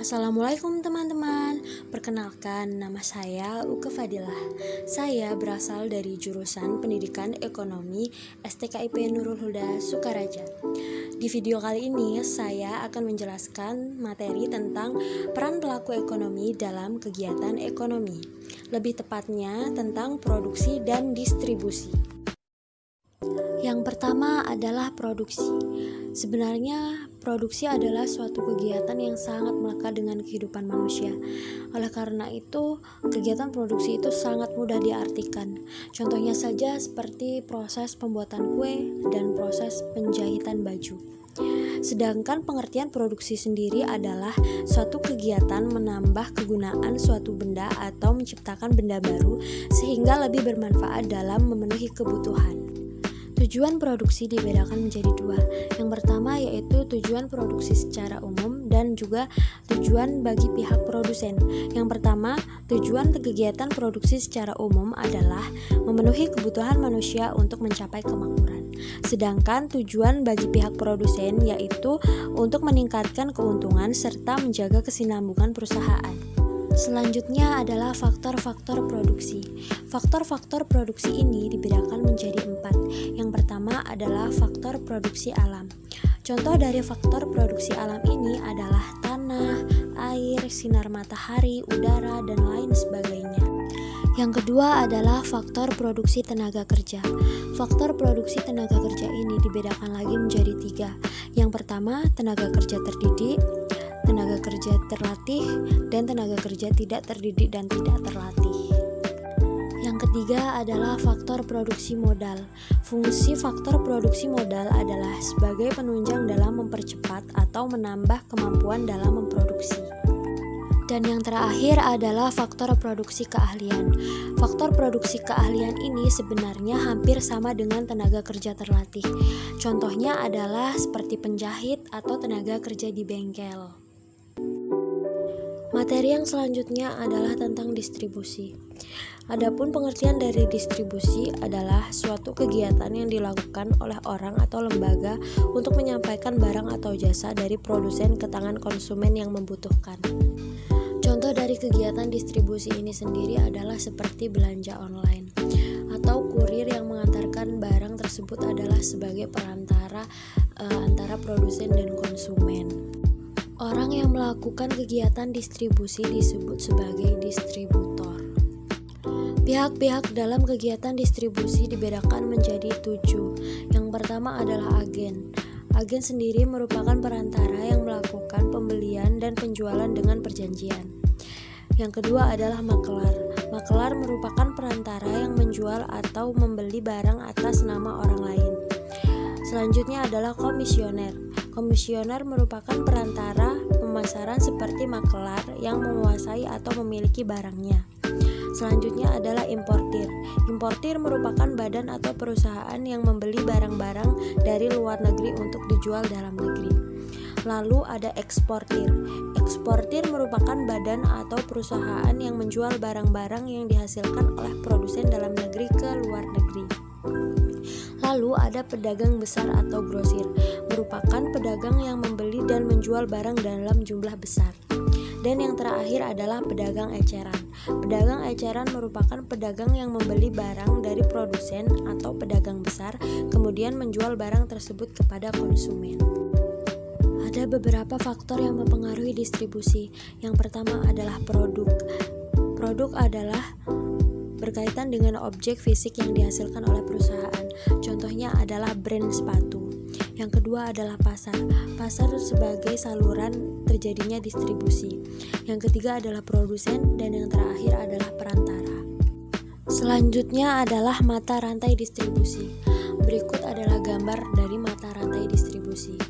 Assalamualaikum teman-teman. Perkenalkan, nama saya Uke Fadilah. Saya berasal dari jurusan Pendidikan Ekonomi STKIP Nurul Huda Sukaraja. Di video kali ini saya akan menjelaskan materi tentang peran pelaku ekonomi dalam kegiatan ekonomi. Lebih tepatnya tentang produksi dan distribusi. Yang pertama adalah produksi. Sebenarnya produksi adalah suatu kegiatan yang sangat melekat dengan kehidupan manusia. Oleh karena itu, kegiatan produksi itu sangat mudah diartikan. Contohnya saja seperti proses pembuatan kue dan proses penjahitan baju. Sedangkan pengertian produksi sendiri adalah suatu kegiatan menambah kegunaan suatu benda atau menciptakan benda baru sehingga lebih bermanfaat dalam memenuhi kebutuhan. Tujuan produksi dibedakan menjadi dua. Yang pertama yaitu tujuan produksi secara umum dan juga tujuan bagi pihak produsen. Yang pertama, tujuan kegiatan produksi secara umum adalah memenuhi kebutuhan manusia untuk mencapai kemakmuran. Sedangkan tujuan bagi pihak produsen yaitu untuk meningkatkan keuntungan serta menjaga kesinambungan perusahaan. Selanjutnya adalah faktor-faktor produksi. Faktor-faktor produksi ini dibedakan menjadi 4. Yang pertama adalah faktor produksi alam. Contoh dari faktor produksi alam ini adalah tanah, air, sinar matahari, udara, dan lain sebagainya. Yang kedua adalah faktor produksi tenaga kerja. Faktor produksi tenaga kerja ini dibedakan lagi menjadi 3. Yang pertama, tenaga kerja terdidik, tenaga kerja terlatih, dan tenaga kerja tidak terdidik dan tidak terlatih. Yang ketiga adalah faktor produksi modal. Fungsi faktor produksi modal adalah sebagai penunjang dalam mempercepat atau menambah kemampuan dalam memproduksi. Dan yang terakhir adalah faktor produksi keahlian. Faktor produksi keahlian ini sebenarnya hampir sama dengan tenaga kerja terlatih. Contohnya adalah seperti penjahit atau tenaga kerja di bengkel. Materi yang selanjutnya adalah tentang distribusi. Adapun pengertian dari distribusi adalah suatu kegiatan yang dilakukan oleh orang atau lembaga untuk menyampaikan barang atau jasa dari produsen ke tangan konsumen yang membutuhkan. Contoh dari kegiatan distribusi ini sendiri adalah seperti belanja online atau kurir yang mengantarkan barang tersebut adalah sebagai perantara antara produsen dan konsumen. Orang yang melakukan kegiatan distribusi disebut sebagai distributor. Pihak-pihak dalam kegiatan distribusi dibedakan menjadi 7. Yang pertama adalah agen. Agen sendiri merupakan perantara yang melakukan pembelian dan penjualan dengan perjanjian. Yang kedua adalah makelar. Makelar merupakan perantara yang menjual atau membeli barang atas nama orang lain. Selanjutnya adalah komisioner. Komisioner merupakan perantara pemasaran seperti makelar yang menguasai atau memiliki barangnya. Selanjutnya adalah importir. Importir merupakan badan atau perusahaan yang membeli barang-barang dari luar negeri untuk dijual dalam negeri. Lalu ada eksportir. Eksportir merupakan badan atau perusahaan yang menjual barang-barang yang dihasilkan oleh produsen dalam negeri ke luar negeri. Lalu ada pedagang besar atau grosir, merupakan pedagang yang membeli dan menjual barang dalam jumlah besar. Dan yang terakhir adalah pedagang eceran. Pedagang eceran merupakan pedagang yang membeli barang dari produsen atau pedagang besar, kemudian menjual barang tersebut kepada konsumen. Ada beberapa faktor yang mempengaruhi distribusi. Yang pertama adalah produk. Produk adalah berkaitan dengan objek fisik yang dihasilkan oleh perusahaan. Contohnya adalah brand sepatu. Yang kedua adalah pasar. Pasar sebagai saluran terjadinya distribusi. Yang ketiga adalah produsen dan yang terakhir adalah perantara. Selanjutnya adalah mata rantai distribusi. Berikut adalah gambar dari mata rantai distribusi.